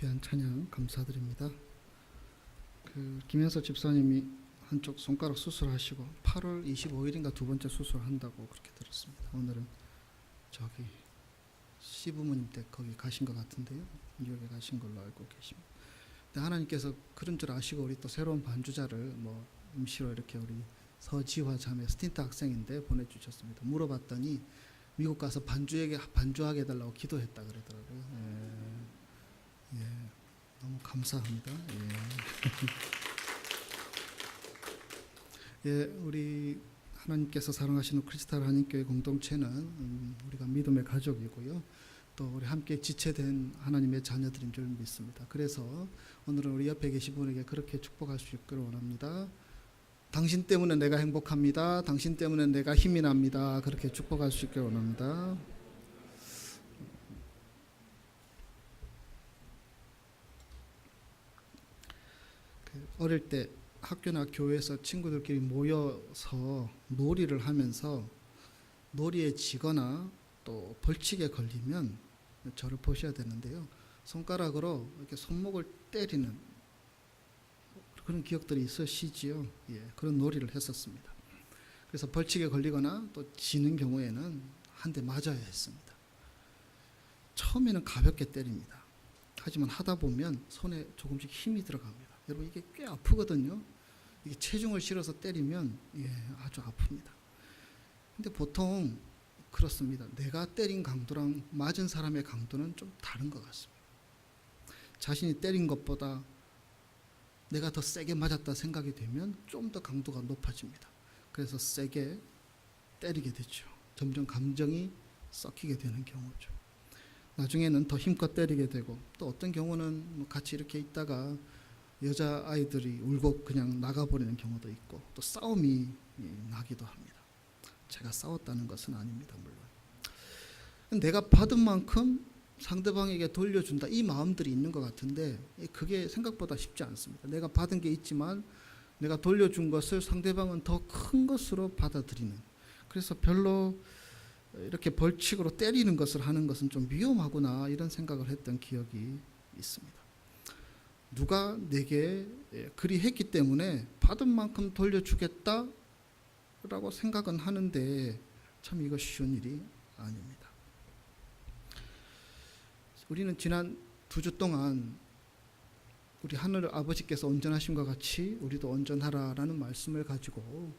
귀한 찬양 감사드립니다. 김현서 집사님이 한쪽 손가락 수술하시고 8월 25일인가 두 번째 수술한다고 그렇게 들었습니다. 오늘은 저기 시부모님 댁 거기 가신 것 같은데요. 뉴욕에 가신 걸로 알고 계십니다. 근데 하나님께서 그런 줄 아시고 우리 또 새로운 반주자를 임시로 이렇게 우리 서지화 자매 스틴트 학생인데 보내주셨습니다. 물어봤더니 미국 가서 반주하게 해달라고 기도했다 그러더라고요. 예, 너무 감사합니다. 예, 우리 하나님께서 사랑하시는 크리스탈 한인교회 공동체는 우리가 믿음의 가족이고요. 또 우리 함께 지체된 하나님의 자녀들인 줄 믿습니다. 그래서 오늘은 우리 옆에 계신 분에게 그렇게 축복할 수 있기를 원합니다. 당신 때문에 내가 행복합니다. 당신 때문에 내가 힘이 납니다. 그렇게 축복할 수 있기를 원합니다. 어릴 때 학교나 교회에서 친구들끼리 모여서 놀이를 하면서 놀이에 지거나 또 벌칙에 걸리면 저를 보셔야 되는데요. 손가락으로 이렇게 손목을 때리는 그런 기억들이 있으시지요. 예, 그런 놀이를 했었습니다. 그래서 벌칙에 걸리거나 또 지는 경우에는 한 대 맞아야 했습니다. 처음에는 가볍게 때립니다. 하지만 하다 보면 손에 조금씩 힘이 들어갑니다. 여러분 이게 꽤 아프거든요. 이게 체중을 실어서 때리면 아주 아픕니다. 근데 보통 그렇습니다. 내가 때린 강도랑 맞은 사람의 강도는 좀 다른 것 같습니다. 자신이 때린 것보다 내가 더 세게 맞았다 생각이 되면 좀 더 강도가 높아집니다. 그래서 세게 때리게 되죠. 점점 감정이 섞이게 되는 경우죠. 나중에는 더 힘껏 때리게 되고 또 어떤 경우는 같이 이렇게 있다가 여자아이들이 울고 그냥 나가버리는 경우도 있고 또 싸움이 나기도 합니다. 제가 싸웠다는 것은 아닙니다. 물론 내가 받은 만큼 상대방에게 돌려준다 이 마음들이 있는 것 같은데 그게 생각보다 쉽지 않습니다. 내가 받은 게 있지만 내가 돌려준 것을 상대방은 더 큰 것으로 받아들이는, 그래서 별로 이렇게 벌칙으로 때리는 것을 하는 것은 좀 위험하구나 이런 생각을 했던 기억이 있습니다. 누가 내게 그리 했기 때문에 받은 만큼 돌려주겠다라고 생각은 하는데 참 이거 쉬운 일이 아닙니다. 우리는 지난 2주 동안 우리 하늘 아버지께서 온전하심과 같이 우리도 온전하라라는 말씀을 가지고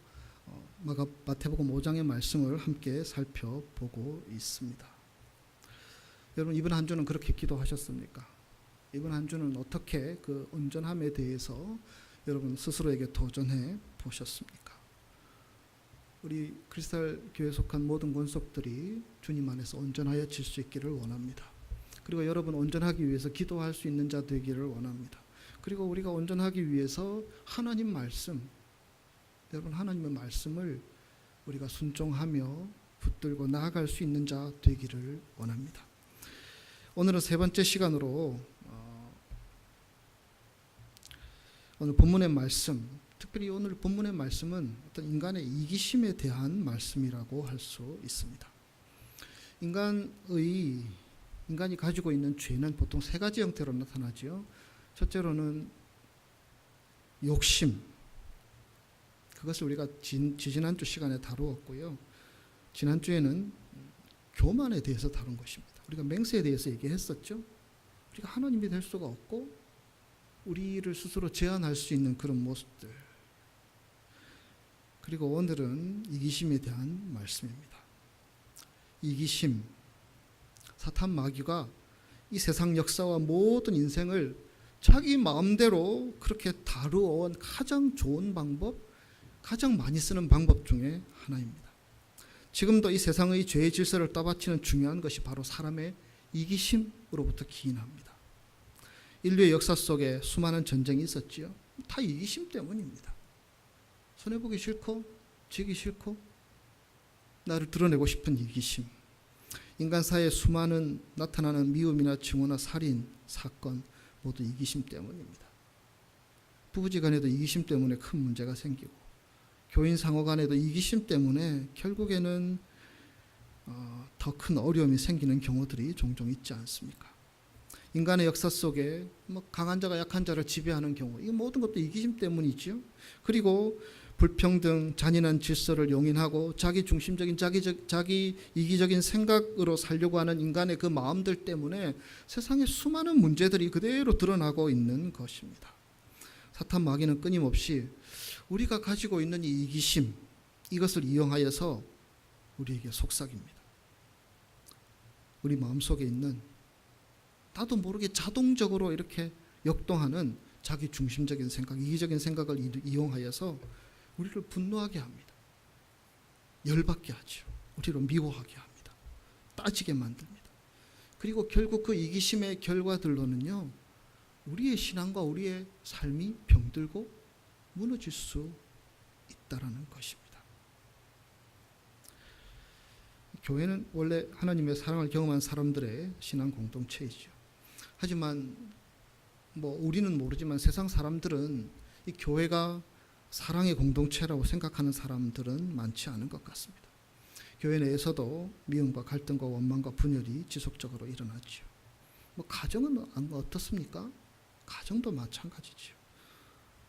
마태복음 5장의 말씀을 함께 살펴보고 있습니다. 여러분 이번 한 주는 그렇게 기도하셨습니까? 이번 한 주는 어떻게 그 온전함에 대해서 여러분 스스로에게 도전해 보셨습니까? 우리 크리스탈 교회에 속한 모든 권속들이 주님 안에서 온전하여질 수 있기를 원합니다. 그리고 여러분 온전하기 위해서 기도할 수 있는 자 되기를 원합니다. 그리고 우리가 온전하기 위해서 하나님 말씀, 여러분 하나님의 말씀을 우리가 순종하며 붙들고 나아갈 수 있는 자 되기를 원합니다. 오늘은 세 번째 시간으로 오늘 본문의 말씀, 특별히 오늘 본문의 말씀은 어떤 인간의 이기심에 대한 말씀이라고 할 수 있습니다. 인간이 가지고 있는 죄는 보통 세 가지 형태로 나타나죠. 첫째로는 욕심. 그것을 우리가 지난주 시간에 다루었고요. 지난주에는 교만에 대해서 다룬 것입니다. 우리가 맹세에 대해서 얘기했었죠. 우리가 하나님이 될 수가 없고 우리를 스스로 제한할 수 있는 그런 모습들. 그리고 오늘은 이기심에 대한 말씀입니다. 이기심. 사탄 마귀가 이 세상 역사와 모든 인생을 자기 마음대로 그렇게 다루어온 가장 좋은 방법, 가장 많이 쓰는 방법 중에 하나입니다. 지금도 이 세상의 죄의 질서를 떠받치는 중요한 것이 바로 사람의 이기심으로부터 기인합니다. 인류의 역사 속에 수많은 전쟁이 있었지요. 다 이기심 때문입니다. 손해보기 싫고 지기 싫고 나를 드러내고 싶은 이기심. 인간 사회에 수많은 나타나는 미움이나 증오나 살인, 사건 모두 이기심 때문입니다. 부부지간에도 이기심 때문에 큰 문제가 생기고 교인 상호 간에도 이기심 때문에 결국에는 더 큰 어려움이 생기는 경우들이 종종 있지 않습니까? 인간의 역사 속에 뭐 강한 자가 약한 자를 지배하는 경우, 이 모든 것도 이기심 때문이죠. 그리고 불평등, 잔인한 질서를 용인하고 자기 중심적인 자기 이기적인 생각으로 살려고 하는 인간의 그 마음들 때문에 세상에 수많은 문제들이 그대로 드러나고 있는 것입니다. 사탄 마귀는 끊임없이 우리가 가지고 있는 이 이기심, 이것을 이용하여서 우리에게 속삭입니다. 우리 마음속에 있는 나도 모르게 자동적으로 이렇게 역동하는 자기 중심적인 생각, 이기적인 생각을 이용하여서 우리를 분노하게 합니다. 열받게 하죠. 우리를 미워하게 합니다. 따지게 만듭니다. 그리고 결국 그 이기심의 결과들로는요, 우리의 신앙과 우리의 삶이 병들고 무너질 수 있다라는 것입니다. 교회는 원래 하나님의 사랑을 경험한 사람들의 신앙 공동체이죠. 하지만 뭐 우리는 모르지만 세상 사람들은 이 교회가 사랑의 공동체라고 생각하는 사람들은 많지 않은 것 같습니다. 교회 내에서도 미움과 갈등과 원망과 분열이 지속적으로 일어나죠. 뭐 가정은 어떻습니까? 가정도 마찬가지죠.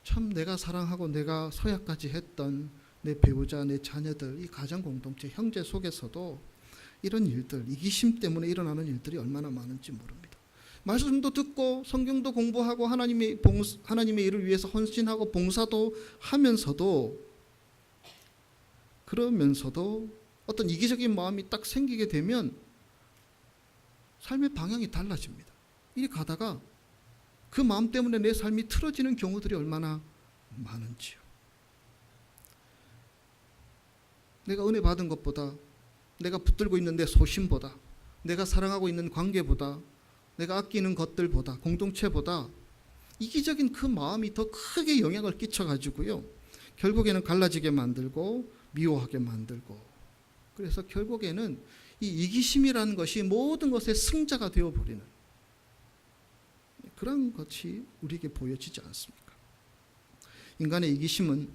참 내가 사랑하고 내가 서약까지 했던 내 배우자, 내 자녀들, 이 가정 공동체, 형제 속에서도 이런 일들, 이기심 때문에 일어나는 일들이 얼마나 많은지 모릅니다. 말씀도 듣고 성경도 공부하고 하나님의 일을 위해서 헌신하고 봉사도 하면서도, 그러면서도 어떤 이기적인 마음이 딱 생기게 되면 삶의 방향이 달라집니다. 이리 가다가 그 마음 때문에 내 삶이 틀어지는 경우들이 얼마나 많은지요. 내가 은혜 받은 것보다, 내가 붙들고 있는 내 소신보다, 내가 사랑하고 있는 관계보다, 내가 아끼는 것들보다, 공동체보다 이기적인 그 마음이 더 크게 영향을 끼쳐가지고요, 결국에는 갈라지게 만들고 미워하게 만들고, 그래서 결국에는 이 이기심이라는 것이 모든 것의 승자가 되어버리는 그런 것이 우리에게 보여지지 않습니까? 인간의 이기심은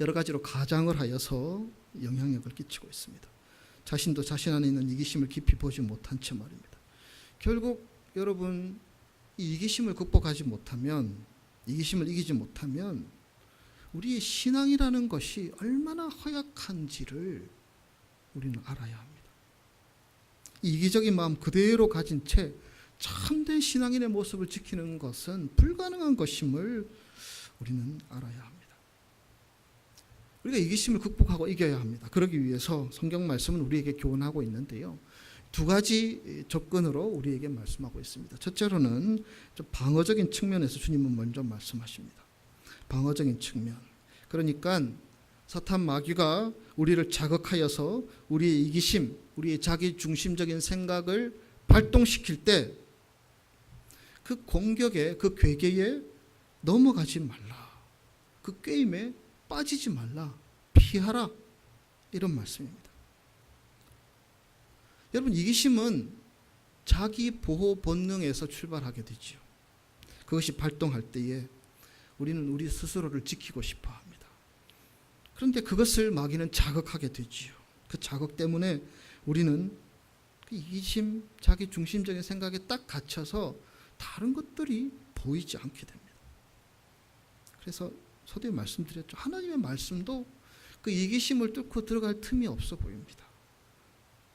여러 가지로 가장을 하여서 영향력을 끼치고 있습니다. 자신도 자신 안에 있는 이기심을 깊이 보지 못한 채 말입니다. 결국 여러분, 이 이기심을 극복하지 못하면, 이기심을 이기지 못하면 우리의 신앙이라는 것이 얼마나 허약한지를 우리는 알아야 합니다. 이기적인 마음 그대로 가진 채 참된 신앙인의 모습을 지키는 것은 불가능한 것임을 우리는 알아야 합니다. 우리가 이기심을 극복하고 이겨야 합니다. 그러기 위해서 성경 말씀은 우리에게 교훈하고 있는데요, 두 가지 접근으로 우리에게 말씀하고 있습니다. 첫째로는 좀 방어적인 측면에서 주님은 먼저 말씀하십니다. 방어적인 측면. 그러니까 사탄 마귀가 우리를 자극하여서 우리의 이기심, 우리의 자기 중심적인 생각을 발동시킬 때 그 공격에, 그 괴계에 넘어가지 말라. 그 게임에 빠지지 말라. 피하라. 이런 말씀입니다. 여러분, 이기심은 자기 보호 본능에서 출발하게 되죠. 그것이 발동할 때에 우리는 우리 스스로를 지키고 싶어 합니다. 그런데 그것을 마귀는 자극하게 되지요. 그 자극 때문에 우리는 그 이기심, 자기 중심적인 생각에 딱 갇혀서 다른 것들이 보이지 않게 됩니다. 그래서 서두에 말씀드렸죠. 하나님의 말씀도 그 이기심을 뚫고 들어갈 틈이 없어 보입니다.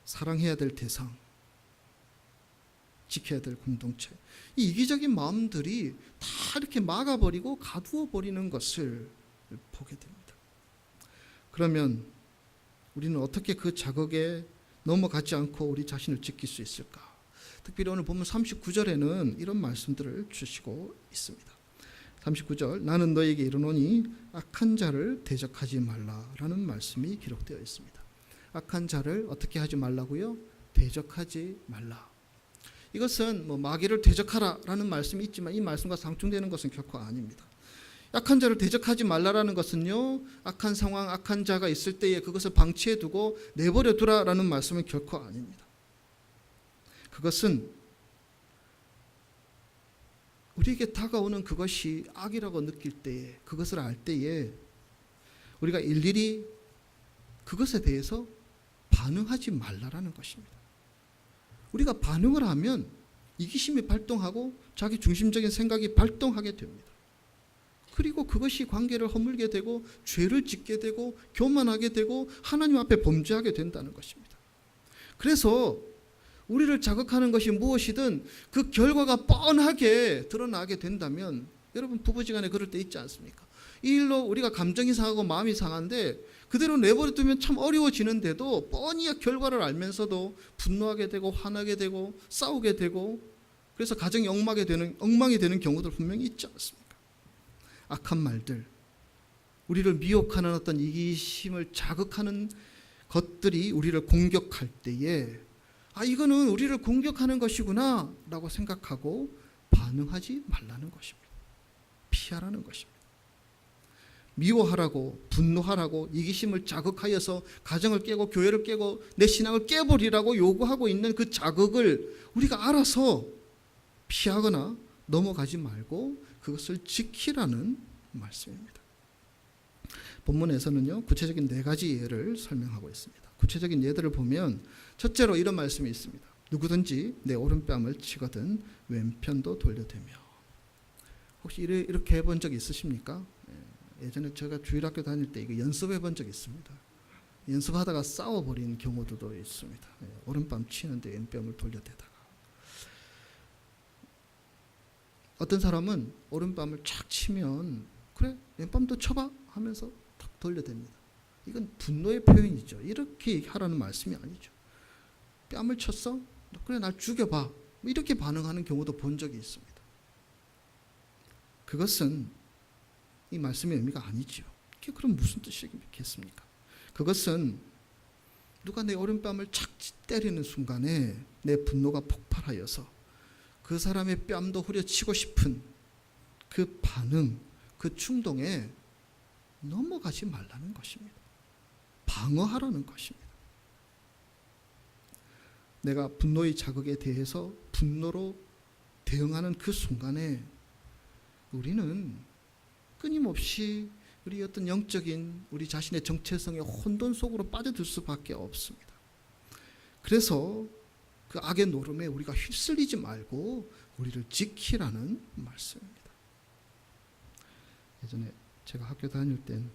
사랑해야 될 대상, 지켜야 될 공동체, 이 이기적인 마음들이 다 이렇게 막아버리고 가두어버리는 것을 보게 됩니다. 그러면 우리는 어떻게 그 자극에 넘어가지 않고 우리 자신을 지킬 수 있을까? 특별히 오늘 보면 39절에는 이런 말씀들을 주시고 있습니다. 39절, 나는 너에게 이르노니 악한 자를 대적하지 말라라는 말씀이 기록되어 있습니다. 악한 자를 어떻게 하지 말라고요? 대적하지 말라. 이것은 뭐 마귀를 대적하라라는 말씀이 있지만 이 말씀과 상충되는 것은 결코 아닙니다. 악한 자를 대적하지 말라라는 것은요, 악한 상황, 악한 자가 있을 때에 그것을 방치해 두고 내버려 두라라는 말씀은 결코 아닙니다. 그것은 우리에게 다가오는 그것이 악이라고 느낄 때에, 그것을 알 때에 우리가 일일이 그것에 대해서 반응하지 말라라는 것입니다. 우리가 반응을 하면 이기심이 발동하고 자기 중심적인 생각이 발동하게 됩니다. 그리고 그것이 관계를 허물게 되고 죄를 짓게 되고 교만하게 되고 하나님 앞에 범죄하게 된다는 것입니다. 그래서 우리를 자극하는 것이 무엇이든 그 결과가 뻔하게 드러나게 된다면, 여러분 부부지간에 그럴 때 있지 않습니까? 이 일로 우리가 감정이 상하고 마음이 상한데 그대로 내버려두면 참 어려워지는데도 뻔히 결과를 알면서도 분노하게 되고 화나게 되고 싸우게 되고, 그래서 가정이 엉망이 되는 경우들 분명히 있지 않습니까? 악한 말들, 우리를 미혹하는 어떤 이기심을 자극하는 것들이 우리를 공격할 때에 이거는 우리를 공격하는 것이구나 라고 생각하고 반응하지 말라는 것입니다. 피하라는 것입니다. 미워하라고 분노하라고 이기심을 자극하여서 가정을 깨고 교회를 깨고 내 신앙을 깨버리라고 요구하고 있는 그 자극을 우리가 알아서 피하거나 넘어가지 말고 그것을 지키라는 말씀입니다. 본문에서는요, 구체적인 4가지 예를 설명하고 있습니다. 구체적인 예들을 보면 첫째로 이런 말씀이 있습니다. 누구든지 내 오른뺨을 치거든 왼편도 돌려대며. 혹시 이렇게 해본 적 있으십니까? 예전에 제가 주일학교 다닐 때 이거 연습해 본 적 있습니다. 연습하다가 싸워버린 경우도 있습니다. 오른뺨 치는데 왼뺨을 돌려대다가. 어떤 사람은 오른뺨을 착 치면 그래 왼뺨도 쳐봐 하면서 탁 돌려댑니다. 이건 분노의 표현이죠. 이렇게 하라는 말씀이 아니죠. 뺨을 쳤어? 그래 날 죽여봐. 이렇게 반응하는 경우도 본 적이 있습니다. 그것은 이 말씀의 의미가 아니죠. 그게 그럼 무슨 뜻이겠습니까? 그것은 누가 내 오른뺨을 착 때리는 순간에 내 분노가 폭발하여서 그 사람의 뺨도 후려치고 싶은 그 반응, 그 충동에 넘어가지 말라는 것입니다. 방어하라는 것입니다. 내가 분노의 자극에 대해서 분노로 대응하는 그 순간에 우리는 끊임없이 우리 어떤 영적인 우리 자신의 정체성의 혼돈 속으로 빠져들 수밖에 없습니다. 그래서 그 악의 노름에 우리가 휩쓸리지 말고 우리를 지키라는 말씀입니다. 예전에 제가 학교 다닐 땐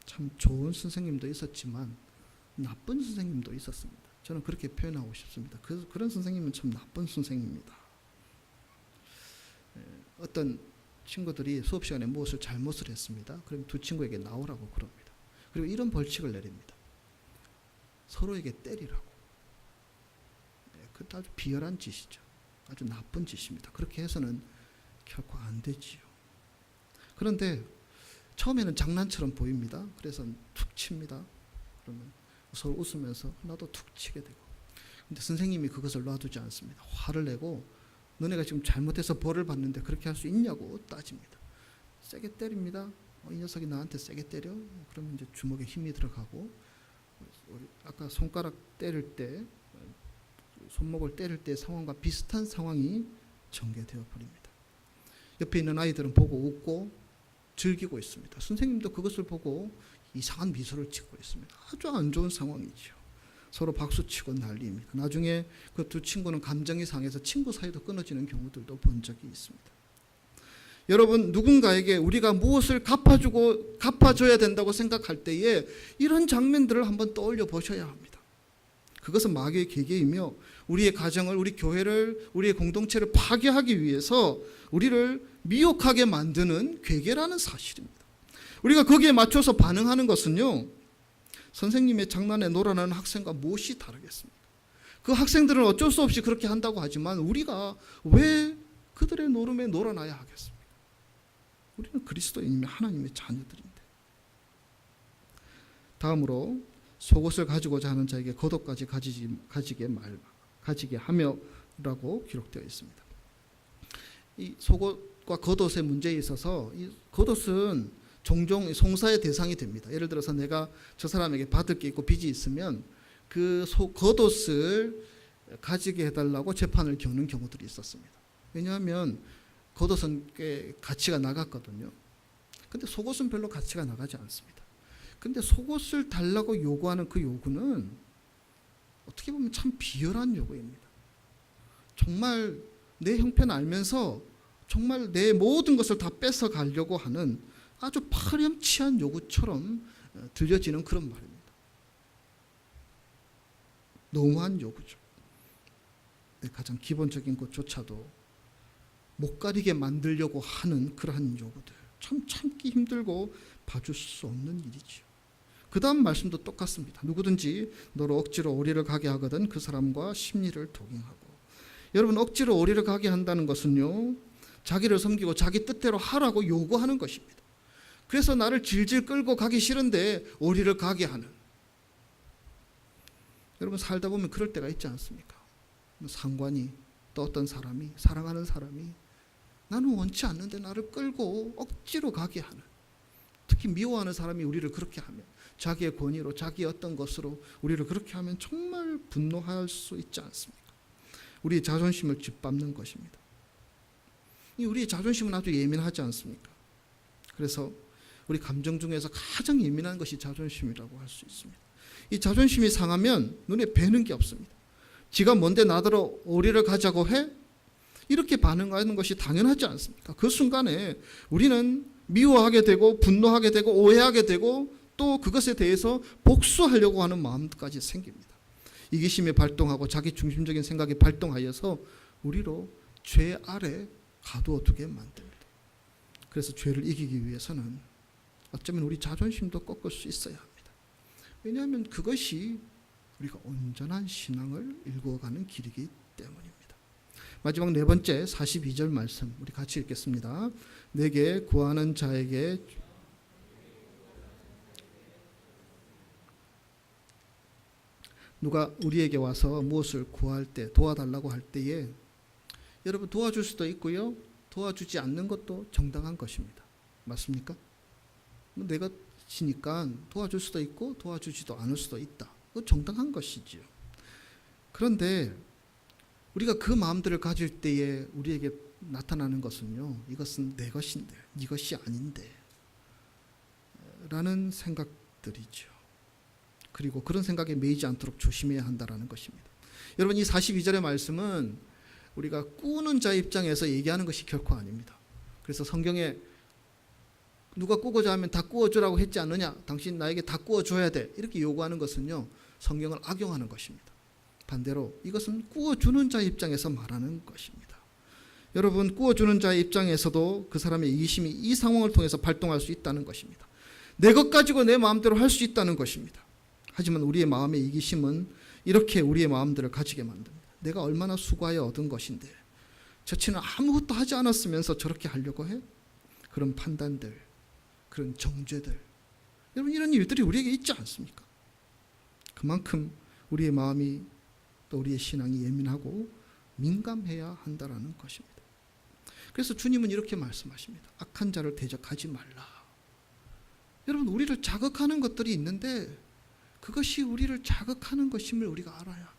참 좋은 선생님도 있었지만 나쁜 선생님도 있었습니다. 저는 그렇게 표현하고 싶습니다. 그런 선생님은 참 나쁜 선생님입니다. 어떤 친구들이 수업 시간에 무엇을 잘못을 했습니다. 그럼 두 친구에게 나오라고 그럽니다. 그리고 이런 벌칙을 내립니다. 서로에게 때리라고. 그것도 아주 비열한 짓이죠. 아주 나쁜 짓입니다. 그렇게 해서는 결코 안 되지요. 그런데 처음에는 장난처럼 보입니다. 그래서 툭 칩니다. 그러면 서로 웃으면서 나도 툭 치게 되고. 근데 선생님이 그것을 놔두지 않습니다. 화를 내고 너네가 지금 잘못해서 벌을 받는데 그렇게 할 수 있냐고 따집니다. 세게 때립니다. 이 녀석이 나한테 세게 때려? 그러면 이제 주먹에 힘이 들어가고, 아까 손가락 때릴 때, 손목을 때릴 때 상황과 비슷한 상황이 전개되어 버립니다. 옆에 있는 아이들은 보고 웃고 즐기고 있습니다. 선생님도 그것을 보고 이상한 미소를 짓고 있습니다. 아주 안 좋은 상황이죠. 서로 박수치고 난리입니다. 나중에 그 두 친구는 감정이 상해서 친구 사이도 끊어지는 경우들도 본 적이 있습니다. 여러분, 누군가에게 우리가 무엇을 갚아줘야 된다고 생각할 때에 이런 장면들을 한번 떠올려 보셔야 합니다. 그것은 마귀의 계계이며 우리의 가정을, 우리 교회를, 우리의 공동체를 파괴하기 위해서 우리를 미혹하게 만드는 괴계라는 사실입니다. 우리가 거기에 맞춰서 반응하는 것은요, 선생님의 장난에 놀아나는 학생과 무엇이 다르겠습니까? 그 학생들은 어쩔 수 없이 그렇게 한다고 하지만 우리가 왜 그들의 노름에 놀아나야 하겠습니까? 우리는 그리스도인이며 하나님의 자녀들인데. 다음으로 속옷을 가지고자 하는 자에게 겉옷까지 가지게 하며라고 기록되어 있습니다. 이 속옷과 겉옷의 문제에 있어서 이 겉옷은 종종 송사의 대상이 됩니다. 예를 들어서 내가 저 사람에게 받을 게 있고 빚이 있으면 그 겉옷을 가지게 해달라고 재판을 겪는 경우들이 있었습니다. 왜냐하면 겉옷은 꽤 가치가 나갔거든요. 근데 속옷은 별로 가치가 나가지 않습니다. 근데 속옷을 달라고 요구하는 그 요구는 어떻게 보면 참 비열한 요구입니다. 정말 내 형편 알면서 정말 내 모든 것을 다 뺏어 가려고 하는 아주 파렴치한 요구처럼 들려지는 그런 말입니다. 너무한 요구죠. 가장 기본적인 것조차도 못 가리게 만들려고 하는 그러한 요구들, 참 참기 힘들고 봐줄 수 없는 일이죠. 그 다음 말씀도 똑같습니다. 누구든지 너로 억지로 오리를 가게 하거든 그 사람과 심리를 동행하고. 여러분, 억지로 오리를 가게 한다는 것은요, 자기를 섬기고 자기 뜻대로 하라고 요구하는 것입니다. 그래서 나를 질질 끌고 가기 싫은데 오리를 가게 하는. 여러분, 살다 보면 그럴 때가 있지 않습니까? 상관이, 또 어떤 사람이, 사랑하는 사람이 나는 원치 않는데 나를 끌고 억지로 가게 하는, 특히 미워하는 사람이 우리를 그렇게 하면, 자기의 권위로, 자기의 어떤 것으로 우리를 그렇게 하면 정말 분노할 수 있지 않습니까? 우리의 자존심을 짓밟는 것입니다. 우리의 자존심은 아주 예민하지 않습니까? 그래서 우리 감정 중에서 가장 예민한 것이 자존심이라고 할 수 있습니다. 이 자존심이 상하면 눈에 뵈는 게 없습니다. 지가 뭔데 나더러 오리를 가자고 해? 이렇게 반응하는 것이 당연하지 않습니까? 그 순간에 우리는 미워하게 되고 분노하게 되고 오해하게 되고 또 그것에 대해서 복수하려고 하는 마음까지 생깁니다. 이기심이 발동하고 자기 중심적인 생각이 발동하여서 우리로 죄 아래 가두어두게 만듭니다. 그래서 죄를 이기기 위해서는 어쩌면 우리 자존심도 꺾을 수 있어야 합니다. 왜냐하면 그것이 우리가 온전한 신앙을 일구어가는 길이기 때문입니다. 마지막 네 번째 42절 말씀 우리 같이 읽겠습니다. 내게 구하는 자에게 누가 우리에게 와서 무엇을 구할 때, 도와달라고 할 때에 여러분, 도와줄 수도 있고요, 도와주지 않는 것도 정당한 것입니다. 맞습니까? 내가 지니까 도와줄 수도 있고 도와주지도 않을 수도 있다. 그건 정당한 것이지요. 그런데 우리가 그 마음들을 가질 때에 우리에게 나타나는 것은요, 이것은 내 것인데 네 것이 아닌데 라는 생각들이죠. 그리고 그런 생각에 매이지 않도록 조심해야 한다는 것입니다. 여러분, 이 42절의 말씀은 우리가 꾸는 자 입장에서 얘기하는 것이 결코 아닙니다. 그래서 성경에 누가 꾸고자 하면 다 꾸어주라고 했지 않느냐, 당신 나에게 다 꾸어줘야 돼, 이렇게 요구하는 것은요, 성경을 악용하는 것입니다. 반대로 이것은 꾸어주는 자 입장에서 말하는 것입니다. 여러분, 꾸어주는 자의 입장에서도 그 사람의 이기심이 이 상황을 통해서 발동할 수 있다는 것입니다. 내 것 가지고 내 마음대로 할 수 있다는 것입니다. 하지만 우리의 마음의 이기심은 이렇게 우리의 마음들을 가지게 만듭니다. 내가 얼마나 수고하여 얻은 것인데 저 친구는 아무것도 하지 않았으면서 저렇게 하려고 해? 그런 판단들, 그런 정죄들, 여러분, 이런 일들이 우리에게 있지 않습니까? 그만큼 우리의 마음이 또 우리의 신앙이 예민하고 민감해야 한다는 것입니다. 그래서 주님은 이렇게 말씀하십니다. 악한 자를 대적하지 말라. 여러분, 우리를 자극하는 것들이 있는데 그것이 우리를 자극하는 것임을 우리가 알아야 합니다.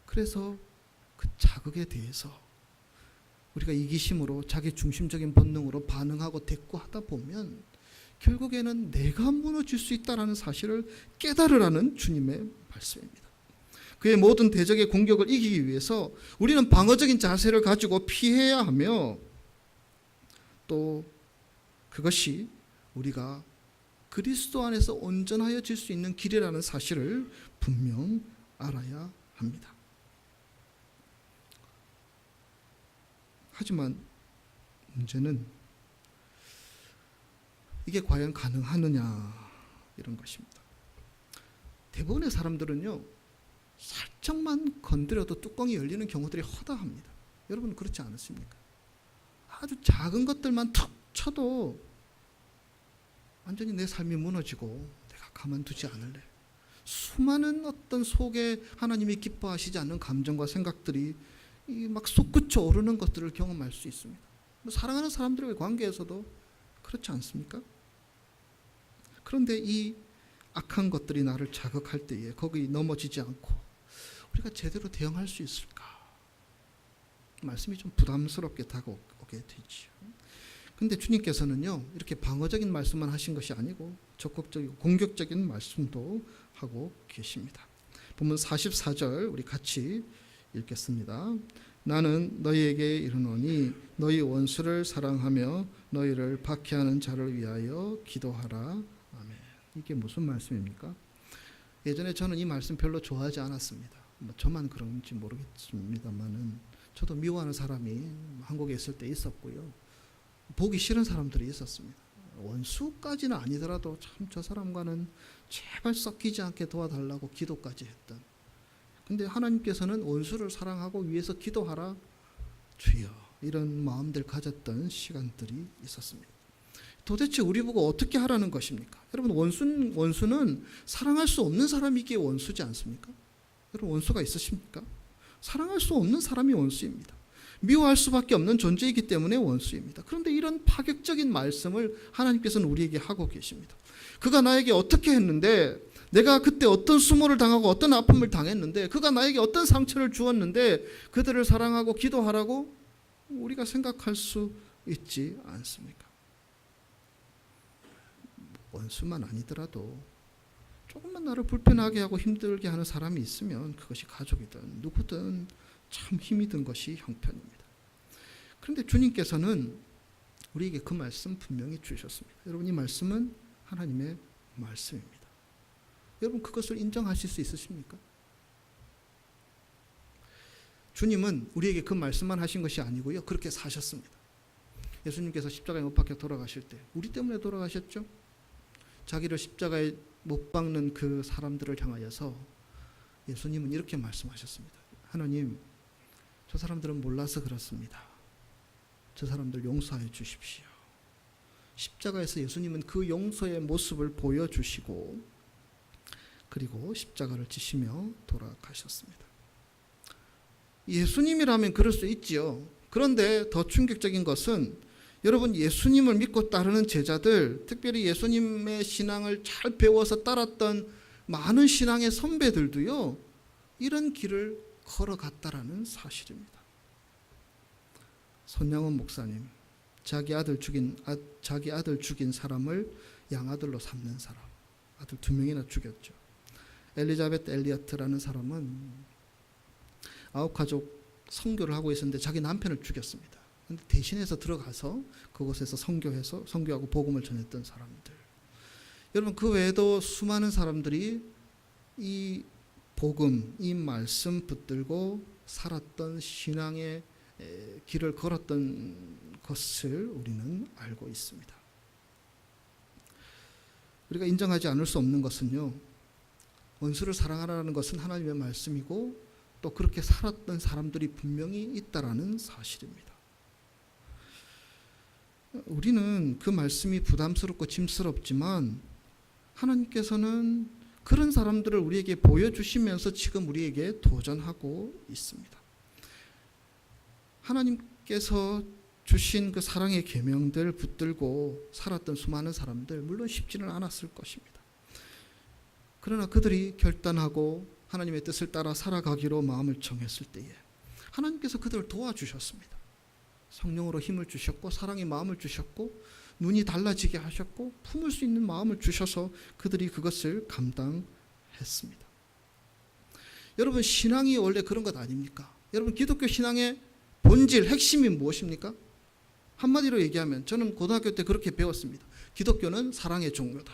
그래서 그 자극에 대해서 우리가 이기심으로 자기 중심적인 본능으로 반응하고 대꾸하다 보면 결국에는 내가 무너질 수 있다는 사실을 깨달으라는 주님의 말씀입니다. 그의 모든 대적의 공격을 이기기 위해서 우리는 방어적인 자세를 가지고 피해야 하며, 또 그것이 우리가 그리스도 안에서 온전하여질 수 있는 길이라는 사실을 분명 알아야 합니다. 하지만 문제는 이게 과연 가능하느냐, 이런 것입니다. 대부분의 사람들은요, 살짝만 건드려도 뚜껑이 열리는 경우들이 허다합니다. 여러분, 그렇지 않으십니까? 아주 작은 것들만 툭 쳐도 완전히 내 삶이 무너지고 내가 가만두지 않을래. 수많은 어떤 속에 하나님이 기뻐하시지 않는 감정과 생각들이 막 솟구쳐 오르는 것들을 경험할 수 있습니다. 사랑하는 사람들과의 관계에서도 그렇지 않습니까? 그런데 이 악한 것들이 나를 자극할 때에 거기 넘어지지 않고 우리가 제대로 대응할 수 있을까? 말씀이 좀 부담스럽게 다가오게 되죠. 그런데 주님께서는요, 이렇게 방어적인 말씀만 하신 것이 아니고 적극적이고 공격적인 말씀도 하고 계십니다. 본문 44절 우리 같이 읽겠습니다. 나는 너희에게 이르노니 너희 원수를 사랑하며 너희를 박해하는 자를 위하여 기도하라. 아멘. 이게 무슨 말씀입니까? 예전에 저는 이 말씀 별로 좋아하지 않았습니다. 저만 그런지 모르겠습니다만은 저도 미워하는 사람이 한국에 있을 때 있었고요. 보기 싫은 사람들이 있었습니다. 원수까지는 아니더라도 참 저 사람과는 제발 섞이지 않게 도와달라고 기도까지 했던. 근데 하나님께서는 원수를 사랑하고 위해서 기도하라 주여, 이런 마음들 가졌던 시간들이 있었습니다. 도대체 우리 보고 어떻게 하라는 것입니까? 여러분, 원수는 사랑할 수 없는 사람이기에 원수지 않습니까? 여러분, 원수가 있으십니까? 사랑할 수 없는 사람이 원수입니다. 미워할 수밖에 없는 존재이기 때문에 원수입니다. 그런데 이런 파격적인 말씀을 하나님께서는 우리에게 하고 계십니다. 그가 나에게 어떻게 했는데, 내가 그때 어떤 수모를 당하고 어떤 아픔을 당했는데, 그가 나에게 어떤 상처를 주었는데 그들을 사랑하고 기도하라고 우리가 생각할 수 있지 않습니까? 원수만 아니더라도 조금만 나를 불편하게 하고 힘들게 하는 사람이 있으면 그것이 가족이든 누구든 참 힘이 든 것이 형편입니다. 그런데 주님께서는 우리에게 그 말씀 분명히 주셨습니다. 여러분, 이 말씀은 하나님의 말씀입니다. 여러분, 그것을 인정하실 수 있으십니까? 주님은 우리에게 그 말씀만 하신 것이 아니고요, 그렇게 사셨습니다. 예수님께서 십자가에 못 박혀 돌아가실 때 우리 때문에 돌아가셨죠. 자기를 십자가에 못 박는 그 사람들을 향하여서 예수님은 이렇게 말씀하셨습니다. 하나님, 저 사람들은 몰라서 그렇습니다. 저 사람들 용서해 주십시오. 십자가에서 예수님은 그 용서의 모습을 보여주시고 그리고 십자가를 지시며 돌아가셨습니다. 예수님이라면 그럴 수 있지요. 그런데 더 충격적인 것은 여러분, 예수님을 믿고 따르는 제자들, 특별히 예수님의 신앙을 잘 배워서 따랐던 많은 신앙의 선배들도요, 이런 길을 걸어갔다라는 사실입니다. 손양원 목사님, 자기 아들 죽인 사람을 양아들로 삼는 사람, 아들 2명이나 죽였죠. 엘리자베트 엘리어트라는 사람은 아홉가족 선교를 하고 있었는데 자기 남편을 죽였습니다. 근데 대신해서 들어가서 그곳에서 선교하고 복음을 전했던 사람들. 여러분, 그 외에도 수많은 사람들이 이 복음, 이 말씀 붙들고 살았던 신앙의 길을 걸었던 것을 우리는 알고 있습니다. 우리가 인정하지 않을 수 없는 것은요, 원수를 사랑하라는 것은 하나님의 말씀이고 또 그렇게 살았던 사람들이 분명히 있다라는 사실입니다. 우리는 그 말씀이 부담스럽고 짐스럽지만 하나님께서는 그런 사람들을 우리에게 보여주시면서 지금 우리에게 도전하고 있습니다. 하나님께서 주신 그 사랑의 계명들 붙들고 살았던 수많은 사람들, 물론 쉽지는 않았을 것입니다. 그러나 그들이 결단하고 하나님의 뜻을 따라 살아가기로 마음을 정했을 때에 하나님께서 그들을 도와주셨습니다. 성령으로 힘을 주셨고 사랑의 마음을 주셨고 눈이 달라지게 하셨고 품을 수 있는 마음을 주셔서 그들이 그것을 감당했습니다. 여러분, 신앙이 원래 그런 것 아닙니까? 여러분, 기독교 신앙의 본질, 핵심이 무엇입니까? 한마디로 얘기하면 저는 고등학교 때 그렇게 배웠습니다. 기독교는 사랑의 종교다.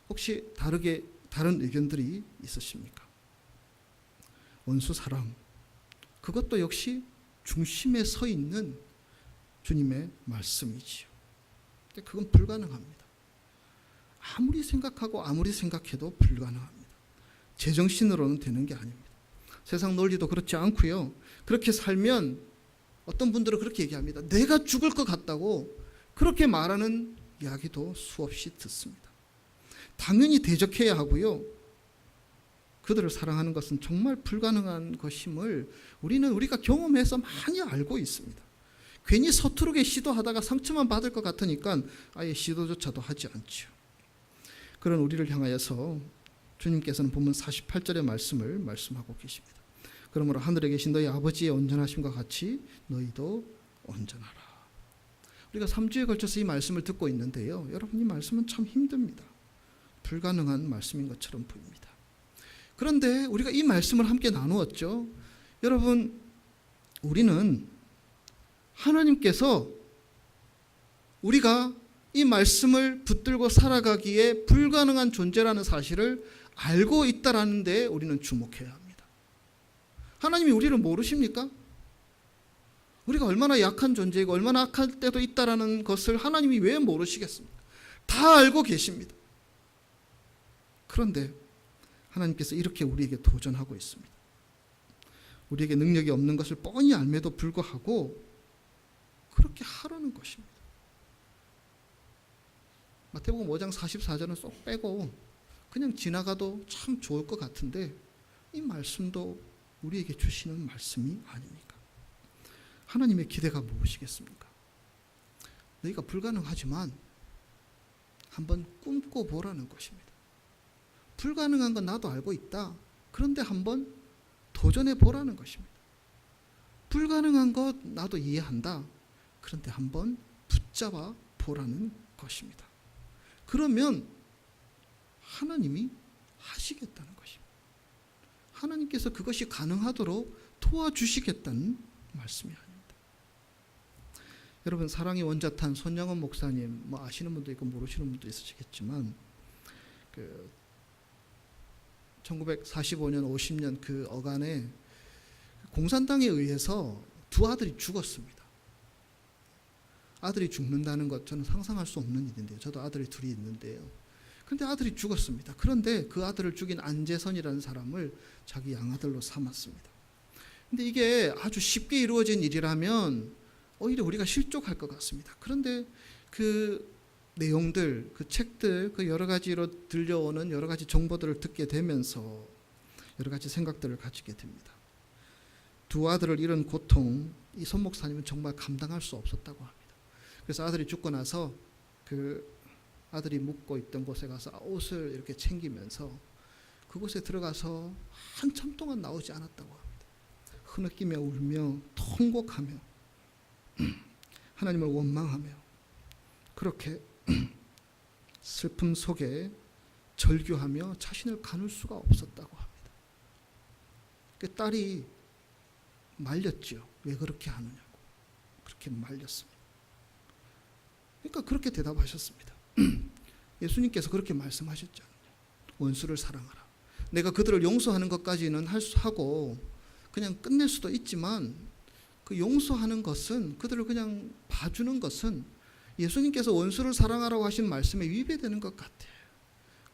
혹시 다른 의견들이 있으십니까? 원수 사랑, 그것도 역시 중심에 서 있는 주님의 말씀이지요. 근데 그건 불가능합니다. 아무리 생각하고 아무리 생각해도 불가능합니다. 제정신으로는 되는 게 아닙니다. 세상 논리도 그렇지 않고요. 그렇게 살면 어떤 분들은 그렇게 얘기합니다. 내가 죽을 것 같다고 그렇게 말하는 이야기도 수없이 듣습니다. 당연히 대적해야 하고요. 그들을 사랑하는 것은 정말 불가능한 것임을 우리가 경험해서 많이 알고 있습니다. 괜히 서투르게 시도하다가 상처만 받을 것 같으니까 아예 시도조차도 하지 않죠. 그런 우리를 향하여서 주님께서는 본문 48절의 말씀을 말씀하고 계십니다. 그러므로 하늘에 계신 너희 아버지의 온전하심과 같이 너희도 온전하라. 우리가 3주에 걸쳐서 이 말씀을 듣고 있는데요, 여러분, 이 말씀은 참 힘듭니다. 불가능한 말씀인 것처럼 보입니다. 그런데 우리가 이 말씀을 함께 나누었죠. 여러분, 우리는 하나님께서 우리가 이 말씀을 붙들고 살아가기에 불가능한 존재라는 사실을 알고 있다라는 데 우리는 주목해야 합니다. 하나님이 우리를 모르십니까? 우리가 얼마나 약한 존재이고 얼마나 악할 때도 있다라는 것을 하나님이 왜 모르시겠습니까? 다 알고 계십니다. 그런데 하나님께서 이렇게 우리에게 도전하고 있습니다. 우리에게 능력이 없는 것을 뻔히 알매도 불구하고 그렇게 하라는 것입니다. 마태복음 5장 44절은 쏙 빼고 그냥 지나가도 참 좋을 것 같은데 이 말씀도 우리에게 주시는 말씀이 아닙니까? 하나님의 기대가 무엇이겠습니까? 너희가 불가능하지만 한번 꿈꿔보라는 것입니다. 불가능한 건 나도 알고 있다. 그런데 한번 도전해보라는 것입니다. 불가능한 것 나도 이해한다. 그런데 한번 붙잡아 보라는 것입니다. 그러면 하나님이 하시겠다는 것입니다. 하나님께서 그것이 가능하도록 도와주시겠다는 말씀이 아닙니다. 여러분, 사랑의 원자탄 손양원 목사님, 아시는 분도 있고 모르시는 분도 있으시겠지만 1945년 50년 그 어간에 공산당에 의해서 두 아들이 죽었습니다. 아들이 죽는다는 것 저는 상상할 수 없는 일인데요. 저도 아들이 둘이 있는데요. 그런데 아들이 죽었습니다. 그런데 그 아들을 죽인 안재선이라는 사람을 자기 양아들로 삼았습니다. 근데 이게 아주 쉽게 이루어진 일이라면 오히려 우리가 실족할 것 같습니다. 그런데 그 내용들, 그 책들, 그 여러 가지로 들려오는 여러 가지 정보들을 듣게 되면서 여러 가지 생각들을 가지게 됩니다. 두 아들을 잃은 고통, 이 손 목사님은 정말 감당할 수 없었다고 합니다. 그래서 아들이 죽고 나서 그 아들이 묵고 있던 곳에 가서 옷을 이렇게 챙기면서 그곳에 들어가서 한참 동안 나오지 않았다고 합니다. 흐느끼며 울며 통곡하며 하나님을 원망하며 그렇게 슬픔 속에 절규하며 자신을 가눌 수가 없었다고 합니다. 그 딸이 말렸죠. 왜 그렇게 하느냐고. 그렇게 말렸습니다. 그러니까 그렇게 대답하셨습니다. 예수님께서 그렇게 말씀하셨잖아요. 원수를 사랑하라. 내가 그들을 용서하는 것까지는 하고 그냥 끝낼 수도 있지만 그 용서하는 것은, 그들을 그냥 봐주는 것은 예수님께서 원수를 사랑하라고 하신 말씀에 위배되는 것 같아요.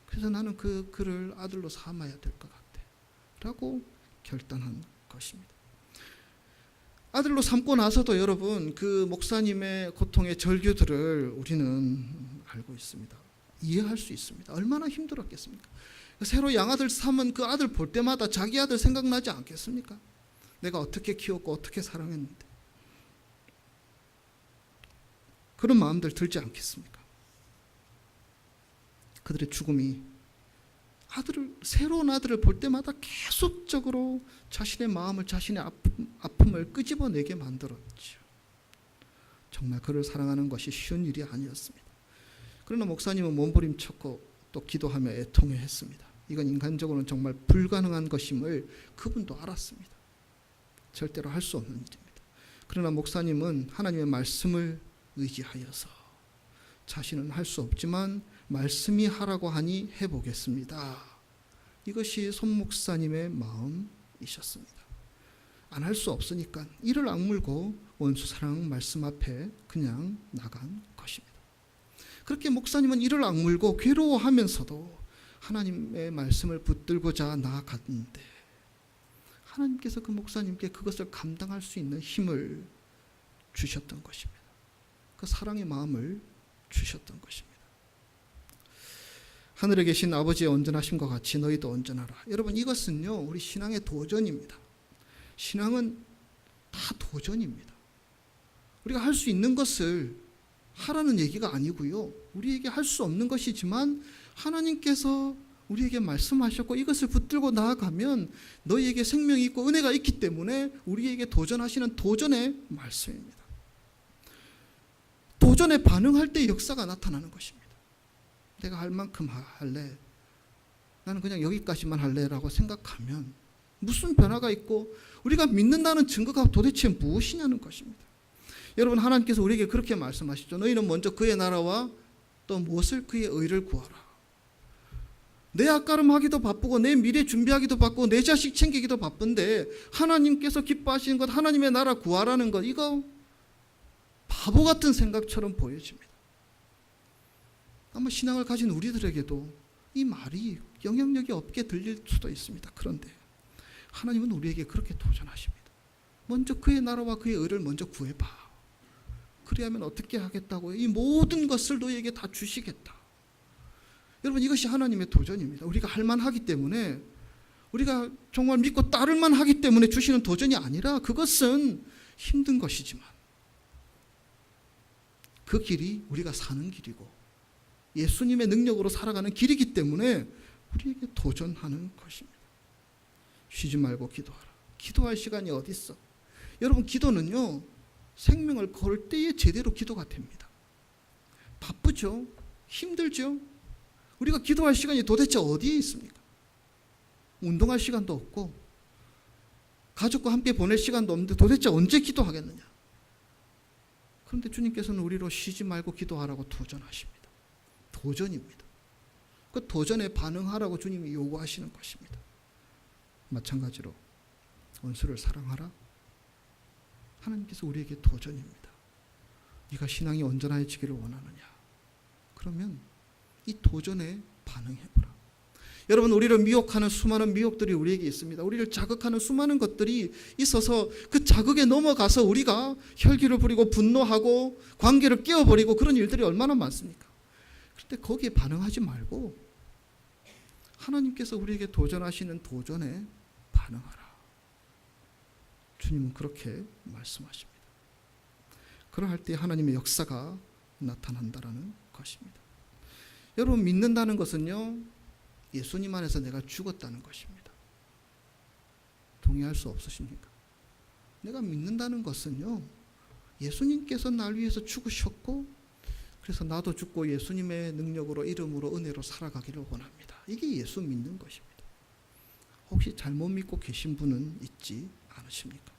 그래서 나는 그를 아들로 삼아야 될 것 같아 라고 결단한 것입니다. 아들로 삼고 나서도 여러분, 그 목사님의 고통의 절규들을 우리는 알고 있습니다. 이해할 수 있습니다. 얼마나 힘들었겠습니까? 새로 양아들 삼은 그 아들 볼 때마다 자기 아들 생각나지 않겠습니까? 내가 어떻게 키웠고 어떻게 사랑했는데. 그런 마음들 들지 않겠습니까? 그들의 죽음이 새로운 아들을 볼 때마다 계속적으로 자신의 마음을, 자신의 아픔을 끄집어내게 만들었죠. 정말 그를 사랑하는 것이 쉬운 일이 아니었습니다. 그러나 목사님은 몸부림쳤고 또 기도하며 애통해 했습니다. 이건 인간적으로는 정말 불가능한 것임을 그분도 알았습니다. 절대로 할 수 없는 일입니다. 그러나 목사님은 하나님의 말씀을 의지하여서 자신은 할 수 없지만 말씀이 하라고 하니 해보겠습니다. 이것이 손 목사님의 마음이셨습니다. 안 할 수 없으니까 이를 악물고 원수 사랑 말씀 앞에 그냥 나간 것입니다. 그렇게 목사님은 이를 악물고 괴로워하면서도 하나님의 말씀을 붙들고자 나아갔는데 하나님께서 그 목사님께 그것을 감당할 수 있는 힘을 주셨던 것입니다. 그 사랑의 마음을 주셨던 것입니다. 하늘에 계신 아버지의 온전하심과 같이 너희도 온전하라. 여러분, 이것은요 우리 신앙의 도전입니다. 신앙은 다 도전입니다. 우리가 할 수 있는 것을 하라는 얘기가 아니고요, 우리에게 할 수 없는 것이지만 하나님께서 우리에게 말씀하셨고 이것을 붙들고 나아가면 너희에게 생명이 있고 은혜가 있기 때문에 우리에게 도전하시는 도전의 말씀입니다. 도전에 반응할 때 역사가 나타나는 것입니다. 내가 할 만큼 할래. 나는 그냥 여기까지만 할래라고 생각하면 무슨 변화가 있고 우리가 믿는다는 증거가 도대체 무엇이냐는 것입니다. 여러분, 하나님께서 우리에게 그렇게 말씀하시죠. 너희는 먼저 그의 나라와 또 무엇을? 그의 의를 구하라. 내 앞가름하기도 바쁘고 내 미래 준비하기도 바쁘고 내 자식 챙기기도 바쁜데 하나님께서 기뻐하시는 것, 하나님의 나라 구하라는 것, 이거 바보 같은 생각처럼 보여집니다. 아마 신앙을 가진 우리들에게도 이 말이 영향력이 없게 들릴 수도 있습니다. 그런데 하나님은 우리에게 그렇게 도전하십니다. 먼저 그의 나라와 그의 의를 먼저 구해봐. 그래야면 어떻게 하겠다고요? 이 모든 것을 너희에게 다 주시겠다. 여러분, 이것이 하나님의 도전입니다. 우리가 할 만하기 때문에, 우리가 정말 믿고 따를 만하기 때문에 주시는 도전이 아니라 그것은 힘든 것이지만 그 길이 우리가 사는 길이고 예수님의 능력으로 살아가는 길이기 때문에 우리에게 도전하는 것입니다. 쉬지 말고 기도하라. 기도할 시간이 어디 있어? 여러분, 기도는요, 생명을 걸 때에 제대로 기도가 됩니다. 바쁘죠? 힘들죠? 우리가 기도할 시간이 도대체 어디에 있습니까? 운동할 시간도 없고 가족과 함께 보낼 시간도 없는데 도대체 언제 기도하겠느냐? 그런데 주님께서는 우리로 쉬지 말고 기도하라고 도전하십니다. 도전입니다. 그 도전에 반응하라고 주님이 요구하시는 것입니다. 마찬가지로 원수를 사랑하라. 하나님께서 우리에게 도전입니다. 네가 신앙이 온전해지기를 원하느냐? 그러면 이 도전에 반응해보라. 여러분, 우리를 미혹하는 수많은 미혹들이 우리에게 있습니다. 우리를 자극하는 수많은 것들이 있어서 그 자극에 넘어가서 우리가 혈기를 부리고 분노하고 관계를 깨어버리고 그런 일들이 얼마나 많습니까? 그런데 거기에 반응하지 말고 하나님께서 우리에게 도전하시는 도전에 반응하라. 주님은 그렇게 말씀하십니다. 그러할 때 하나님의 역사가 나타난다라는 것입니다. 여러분, 믿는다는 것은요, 예수님 안에서 내가 죽었다는 것입니다. 동의할 수 없으십니까? 내가 믿는다는 것은요, 예수님께서 날 위해서 죽으셨고 그래서 나도 죽고 예수님의 능력으로, 이름으로, 은혜로 살아가기를 원합니다. 이게 예수 믿는 것입니다. 혹시 잘못 믿고 계신 분은 있지 않으십니까?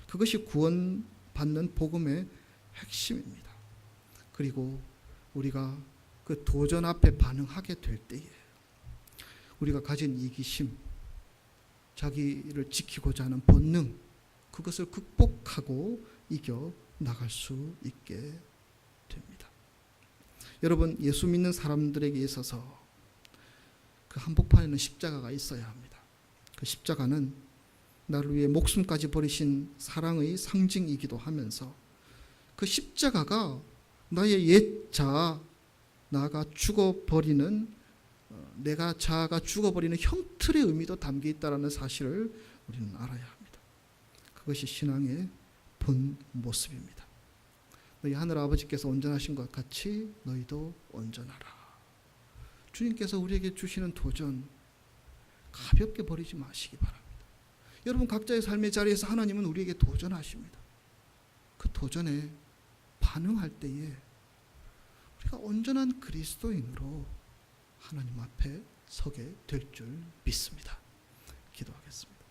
그것이 구원받는 복음의 핵심입니다. 그리고 우리가 그 도전 앞에 반응하게 될 때에 우리가 가진 이기심, 자기를 지키고자 하는 본능, 그것을 극복하고 이겨 나갈 수 있게 됩니다. 여러분, 예수 믿는 사람들에게 있어서 그 한복판에는 십자가가 있어야 합니다. 그 십자가는 나를 위해 목숨까지 버리신 사랑의 상징이기도 하면서 그 십자가가 나의 옛 자아, 나가 죽어버리는, 내가 자아가 죽어버리는 형틀의 의미도 담겨 있다는 사실을 우리는 알아야 합니다. 그것이 신앙의 본 모습입니다. 너희 하늘 아버지께서 온전하신 것 같이 너희도 온전하라. 주님께서 우리에게 주시는 도전 가볍게 버리지 마시기 바랍니다. 여러분, 각자의 삶의 자리에서 하나님은 우리에게 도전하십니다. 그 도전에 반응할 때에 우리가 온전한 그리스도인으로 하나님 앞에 서게 될 줄 믿습니다. 기도하겠습니다.